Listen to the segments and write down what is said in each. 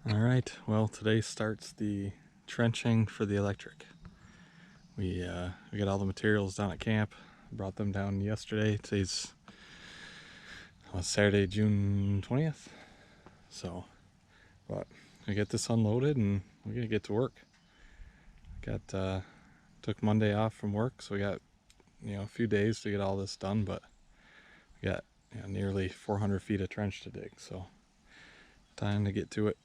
All right, well, today starts the trenching for the electric. We got all the materials down at camp. Brought them down yesterday. Today's Saturday, June 20th. So, but we get this unloaded and we're gonna get to work. Took Monday off from work, so we got a few days to get all this done. But we got nearly 400 feet of trench to dig, so time to get to it.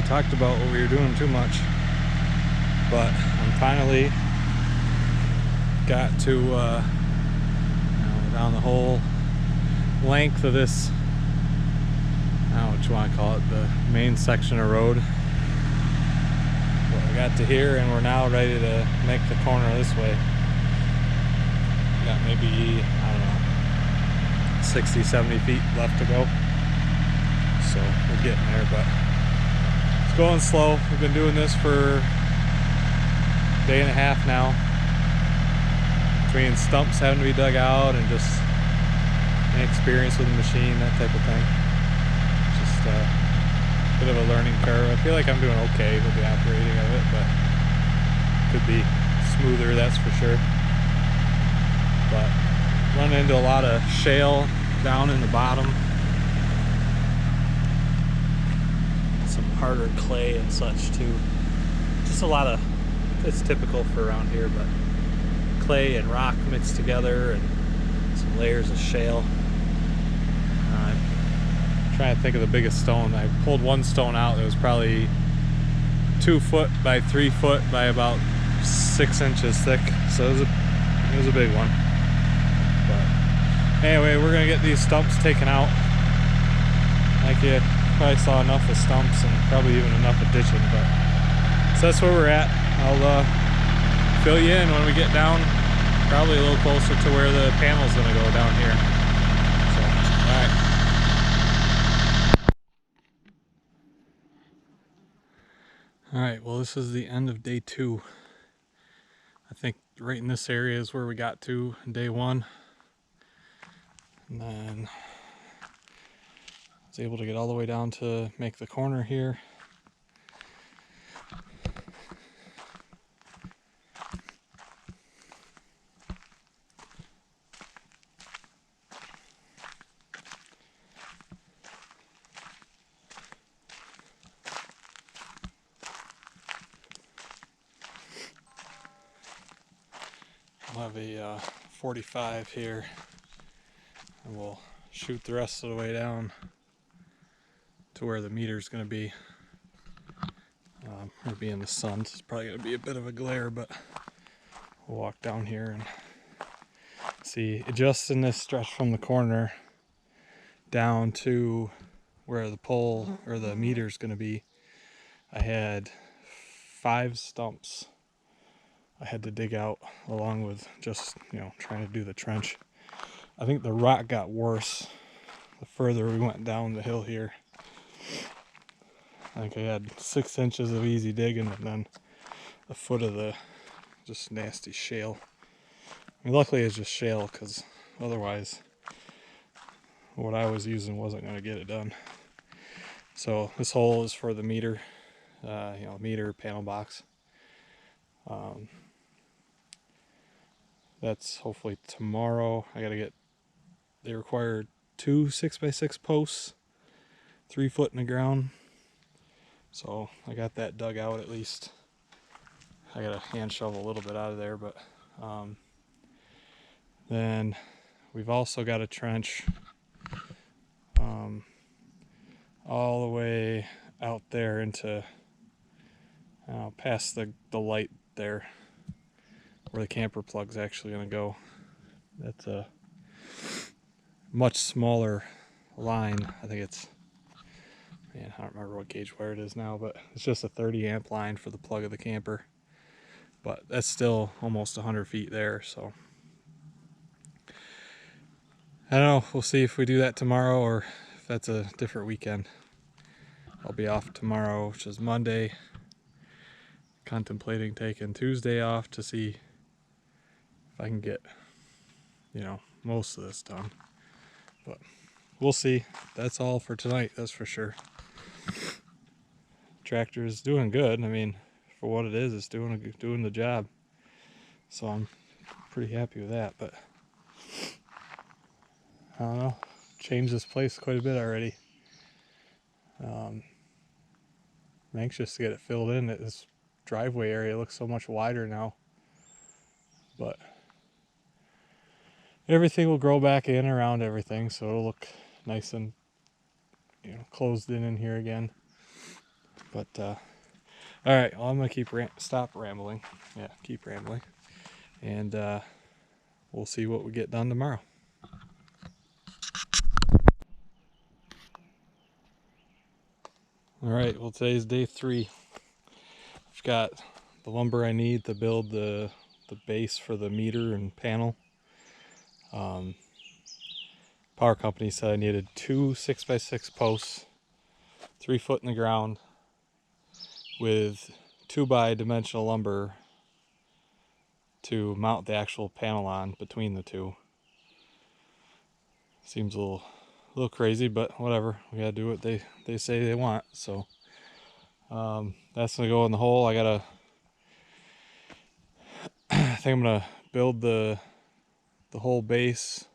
talked about what we were doing too much, but I'm finally got to down the whole length of this, I don't know what you want to call it, the main section of road. But we got to here and we're now ready to make the corner this way. Got maybe, I don't know, 60, 70 feet left to go. So we're getting there, but it's going slow. We've been doing this for a day and a half now. Between stumps having to be dug out and just inexperience with the machine, that type of thing. Just a bit of a learning curve. I feel like I'm doing okay with the operating of it, but could be smoother, that's for sure. But running into a lot of shale down in the bottom. Some harder clay and such too. Just a lot of, it's typical for around here, but clay and rock mixed together and some layers of shale. I'm trying to think of the biggest stone. I pulled one stone out that was probably 2 foot by 3 foot by about 6 inches thick, so it was a big one. But anyway, we're gonna get these stumps taken out. Like you probably saw enough of stumps and probably even enough of ditching, but so that's where we're at. I'll fill you in when we get down, probably a little closer to where the panel's gonna go down here. So, all right, well, this is the end of day 2. I think right in this area is where we got to day 1. And then I was able to get all the way down to make the corner here. I'll have a 45 here, and we'll shoot the rest of the way down to where the meter's going to be. It'll be in the sun, so it's probably going to be a bit of a glare, but we'll walk down here and see. Just in this stretch from the corner down to where the pole or the meter's going to be, I had 5 stumps I had to dig out, along with just, trying to do the trench. I think the rock got worse the further we went down the hill here. I think I had 6 inches of easy digging and then a foot of the just nasty shale. I mean, luckily it's just shale, because otherwise what I was using wasn't going to get it done. So this hole is for the meter, meter panel box. That's hopefully tomorrow. They require 2 6x6 posts, 3 foot in the ground. So I got that dug out at least. I got to hand shovel a little bit out of there, but then we've also got a trench all the way out there into past the light there, where the camper plug's actually going to go. That's a much smaller line. I think it's, I don't remember what gauge wire it is now, but it's just a 30 amp line for the plug of the camper. But that's still almost 100 feet there, so I don't know. We'll see if we do that tomorrow or if that's a different weekend. I'll be off tomorrow, which is Monday. Contemplating taking Tuesday off to see if I can get, most of this done. But we'll see. That's all for tonight, that's for sure. Tractor is doing good. I mean, for what it is, it's doing the job. So I'm pretty happy with that, but I don't know. Changed this place quite a bit already. I'm anxious to get it filled in. This driveway area looks so much wider now. But everything will grow back in around everything, so it'll look nice and closed in here again. But all right, well, I'm gonna stop rambling. Yeah, keep rambling, and we'll see what we get done tomorrow. All right, well, today's day 3. I've got the lumber I need to build the base for the meter and panel. Power company said I needed 2 6x6 posts, 3 foot in the ground, with 2x dimensional lumber to mount the actual panel on between the two. Seems a little crazy, but whatever. We gotta do what they say they want. So that's gonna go in the hole. I think I'm gonna build the whole base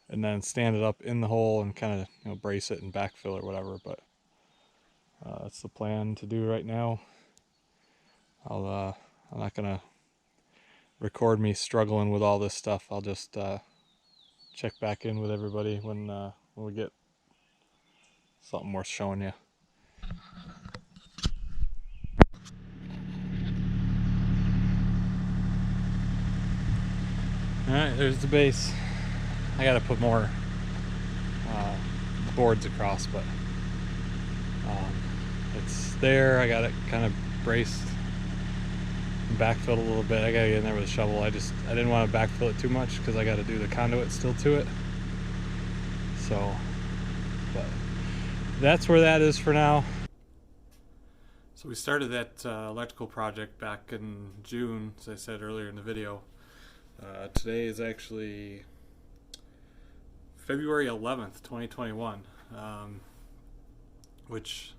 and then stand it up in the hole and kind of brace it and backfill or whatever. But that's the plan to do right now. I'm not gonna record me struggling with all this stuff. I'll just check back in with everybody when we get something worth showing you. Alright, there's the base. I gotta put more boards across, but it's there. I got it kind of braced and backfilled a little bit. I gotta get in there with a shovel. I didn't want to backfill it too much because I gotta do the conduit still to it. So, but that's where that is for now. So we started that electrical project back in June, as I said earlier in the video. Today is actually February 11th, 2021, which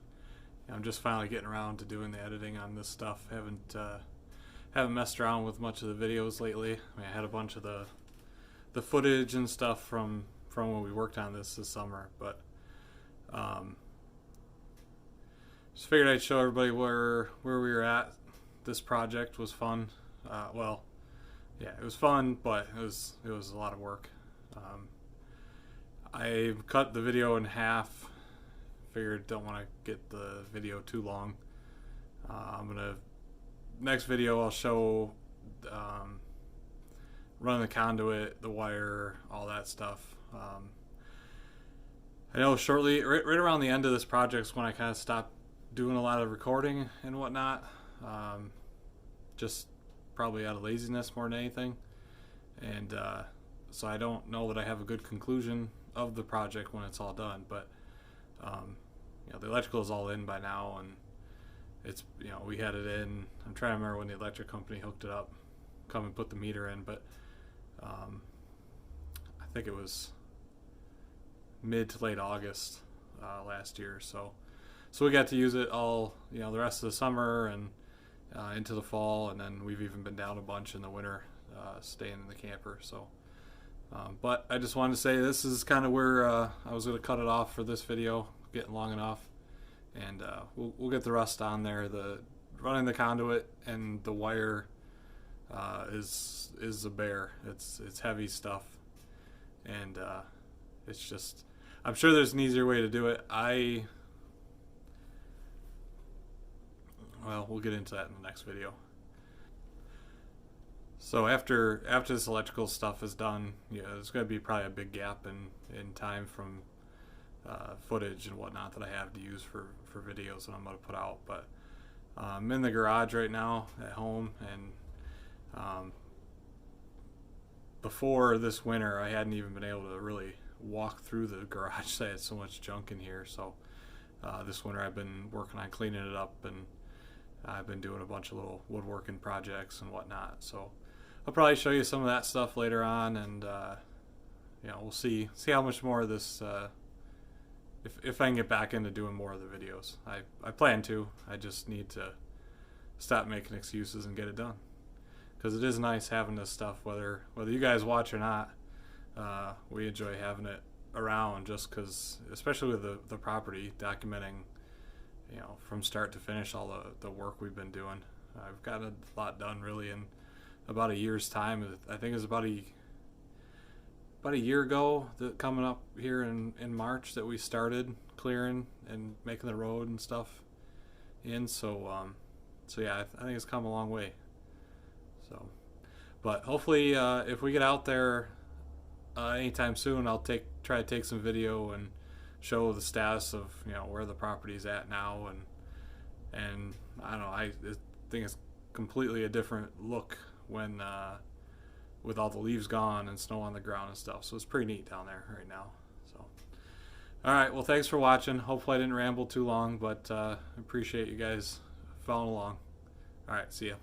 I'm just finally getting around to doing the editing on this stuff. Haven't messed around with much of the videos lately. I mean, I had a bunch of the footage and stuff from when we worked on this summer, but just figured I'd show everybody where we were at. This project was fun. Well, yeah, it was fun, but it was a lot of work. I cut the video in half. Figured don't want to get the video too long. Next video I'll show running the conduit, the wire, all that stuff. I know shortly, right around the end of this project is when I kind of stopped doing a lot of recording and whatnot. Just probably out of laziness more than anything. And so I don't know that I have a good conclusion of the project when it's all done, but the electrical is all in by now, and it's, we had it in. I'm trying to remember when the electric company hooked it up, come and put the meter in, but I think it was mid to late August last year. So we got to use it all, the rest of the summer and into the fall, and then we've even been down a bunch in the winter, staying in the camper. So, but I just wanted to say this is kind of where I was going to cut it off for this video, getting long enough, and we'll get the rest on there. The running the conduit and the wire is a bear. It's heavy stuff, and it's just, I'm sure there's an easier way to do it. Well, we'll get into that in the next video. So after this electrical stuff is done, there's going to be probably a big gap in time from footage and whatnot that I have to use for videos that I'm going to put out. But I'm in the garage right now at home, and before this winter I hadn't even been able to really walk through the garage. I had so much junk in here. So this winter I've been working on cleaning it up, and I've been doing a bunch of little woodworking projects and whatnot. So I'll probably show you some of that stuff later on, and we'll see how much more of this, if I can get back into doing more of the videos. I plan to. I just need to stop making excuses and get it done, because it is nice having this stuff, whether you guys watch or not. We enjoy having it around, just because, especially with the property, documenting from start to finish all the work we've been doing. I've got a lot done really in about a year's time. I think it was about a year ago, coming up here in March, that we started clearing and making the road and stuff. in. So yeah, I think it's come a long way. So, but hopefully, if we get out there anytime soon, I'll try to take some video and show the status of where the property's at now, and I don't know, I think it's completely a different look when with all the leaves gone and snow on the ground and stuff. So it's pretty neat down there right now. So, all right, well, thanks for watching. Hopefully I didn't ramble too long, but appreciate you guys following along. All right, see ya.